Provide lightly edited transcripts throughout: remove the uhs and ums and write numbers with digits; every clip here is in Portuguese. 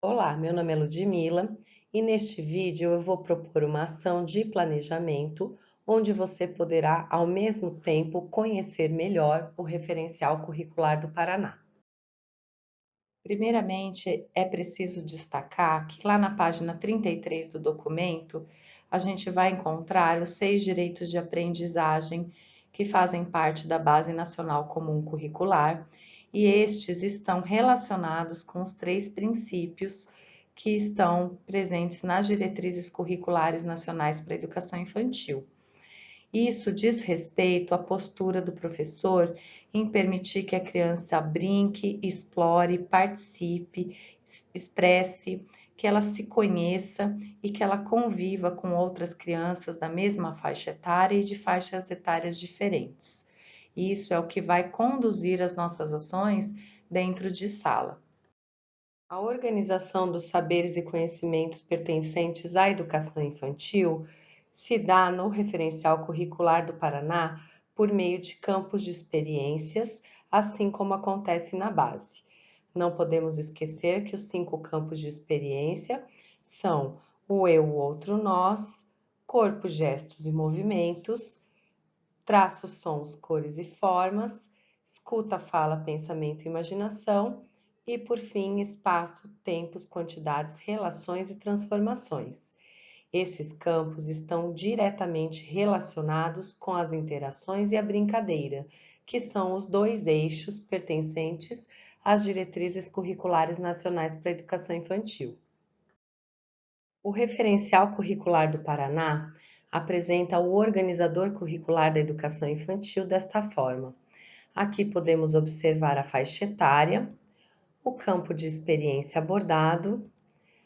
Olá, meu nome é Ludmila e neste vídeo eu vou propor uma ação de planejamento onde você poderá, ao mesmo tempo, conhecer melhor o referencial curricular do Paraná. Primeiramente, é preciso destacar que lá na página 33 do documento, a gente vai encontrar os 6 direitos de aprendizagem que fazem parte da Base Nacional Comum Curricular, e estes estão relacionados com os 3 princípios que estão presentes nas diretrizes curriculares nacionais para a educação infantil. Isso diz respeito à postura do professor em permitir que a criança brinque, explore, participe, expresse, que ela se conheça e que ela conviva com outras crianças da mesma faixa etária e de faixas etárias diferentes. Isso é o que vai conduzir as nossas ações dentro de sala. A organização dos saberes e conhecimentos pertencentes à educação infantil se dá no referencial curricular do Paraná por meio de campos de experiências, assim como acontece na base. Não podemos esquecer que os 5 campos de experiência são o eu, o outro, nós, corpo, gestos e movimentos, traços, sons, cores e formas, escuta, fala, pensamento e imaginação, e por fim, espaço, tempos, quantidades, relações e transformações. Esses campos estão diretamente relacionados com as interações e a brincadeira, que são os 2 eixos pertencentes às diretrizes curriculares nacionais para a educação infantil. O referencial curricular do Paraná apresenta o organizador curricular da educação infantil desta forma. Aqui podemos observar a faixa etária, o campo de experiência abordado,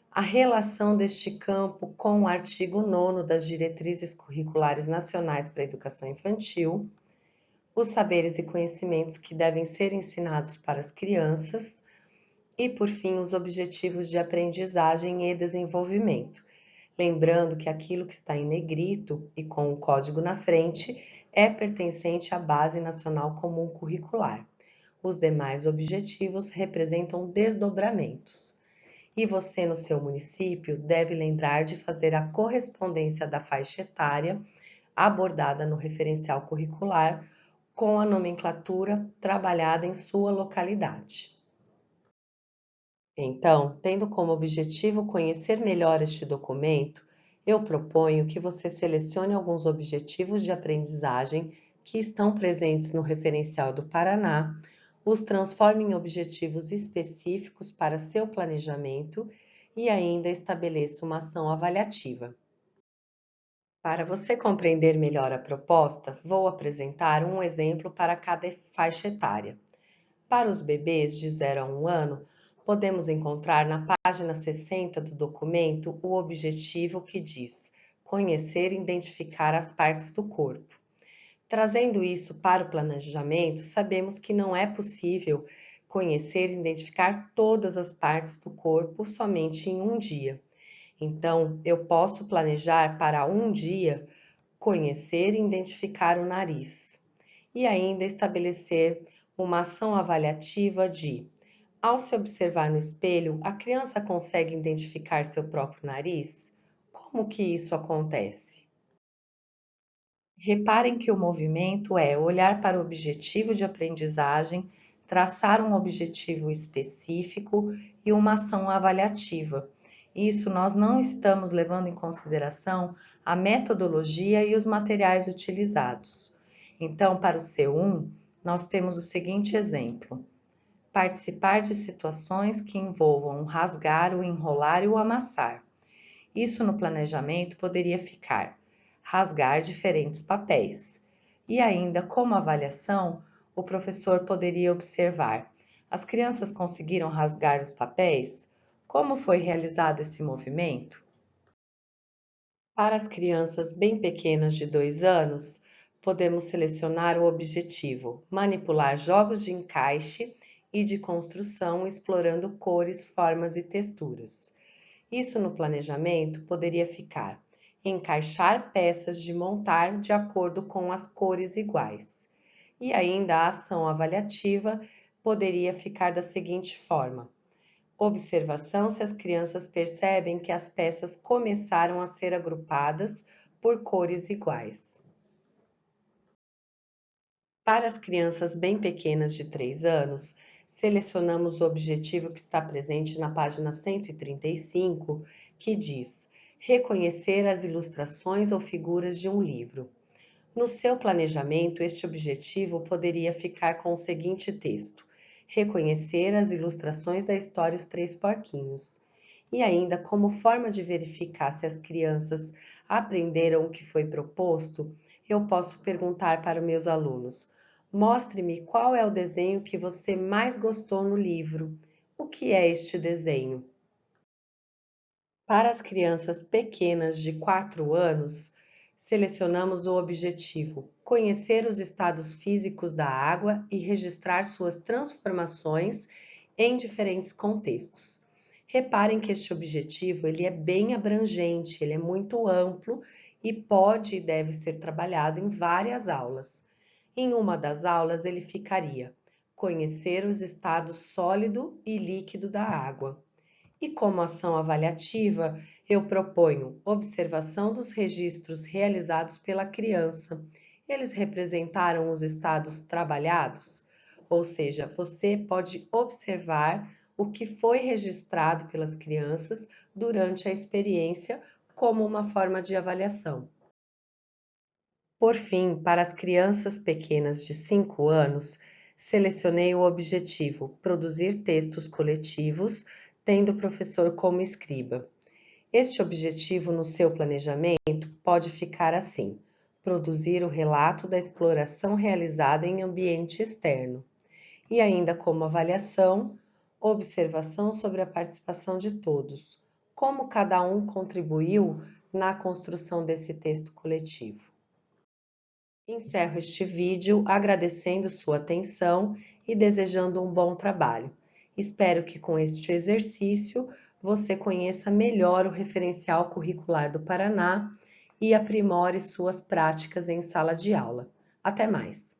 a relação deste campo com o artigo 9º das Diretrizes Curriculares Nacionais para a Educação Infantil, os saberes e conhecimentos que devem ser ensinados para as crianças e, por fim, os objetivos de aprendizagem e desenvolvimento. Lembrando que aquilo que está em negrito e com o código na frente é pertencente à Base Nacional Comum Curricular. Os demais objetivos representam desdobramentos. E você, no seu município, deve lembrar de fazer a correspondência da faixa etária abordada no referencial curricular com a nomenclatura trabalhada em sua localidade. Então, tendo como objetivo conhecer melhor este documento, eu proponho que você selecione alguns objetivos de aprendizagem que estão presentes no referencial do Paraná, os transforme em objetivos específicos para seu planejamento e ainda estabeleça uma ação avaliativa. Para você compreender melhor a proposta, vou apresentar um exemplo para cada faixa etária. Para os bebês de 0 a 1 ano, podemos encontrar na página 60 do documento o objetivo que diz conhecer e identificar as partes do corpo. Trazendo isso para o planejamento, sabemos que não é possível conhecer e identificar todas as partes do corpo somente em um dia. Então, eu posso planejar para um dia conhecer e identificar o nariz e ainda estabelecer uma ação avaliativa de: ao se observar no espelho, a criança consegue identificar seu próprio nariz? Como que isso acontece? Reparem que o movimento é olhar para o objetivo de aprendizagem, traçar um objetivo específico e uma ação avaliativa. Isso nós não estamos levando em consideração a metodologia e os materiais utilizados. Então, para o C1, nós temos o seguinte exemplo: participar de situações que envolvam o rasgar, o enrolar e o amassar. Isso no planejamento poderia ficar rasgar diferentes papéis. E ainda, como avaliação, o professor poderia observar: as crianças conseguiram rasgar os papéis? Como foi realizado esse movimento? Para as crianças bem pequenas de 2 anos, podemos selecionar o objetivo: manipular jogos de encaixe e de construção explorando cores, formas e texturas. Isso no planejamento poderia ficar: encaixar peças de montar de acordo com as cores iguais. E ainda a ação avaliativa poderia ficar da seguinte forma: Observação se as crianças percebem que as peças começaram a ser agrupadas por cores iguais. Para as crianças bem pequenas de 3 anos, selecionamos o objetivo que está presente na página 135, que diz: reconhecer as ilustrações ou figuras de um livro. No seu planejamento, este objetivo poderia ficar com o seguinte texto: reconhecer as ilustrações da história Os Três Porquinhos. E ainda, como forma de verificar se as crianças aprenderam o que foi proposto, eu posso perguntar para meus alunos: mostre-me qual é o desenho que você mais gostou no livro. O que é este desenho? Para as crianças pequenas de 4 anos, selecionamos o objetivo: conhecer os estados físicos da água e registrar suas transformações em diferentes contextos. Reparem que este objetivo ele é bem abrangente, ele é muito amplo e pode e deve ser trabalhado em várias aulas. Em uma das aulas ele ficaria: conhecer os estados sólido e líquido da água. E como ação avaliativa, eu proponho observação dos registros realizados pela criança. Eles representaram os estados trabalhados? Ou seja, você pode observar o que foi registrado pelas crianças durante a experiência como uma forma de avaliação. Por fim, para as crianças pequenas de 5 anos, selecionei o objetivo: produzir textos coletivos, tendo o professor como escriba. Este objetivo no seu planejamento pode ficar assim: produzir o relato da exploração realizada em ambiente externo. E ainda como avaliação, observação sobre a participação de todos, como cada um contribuiu na construção desse texto coletivo. Encerro este vídeo agradecendo sua atenção e desejando um bom trabalho. Espero que com este exercício você conheça melhor o referencial curricular do Paraná e aprimore suas práticas em sala de aula. Até mais!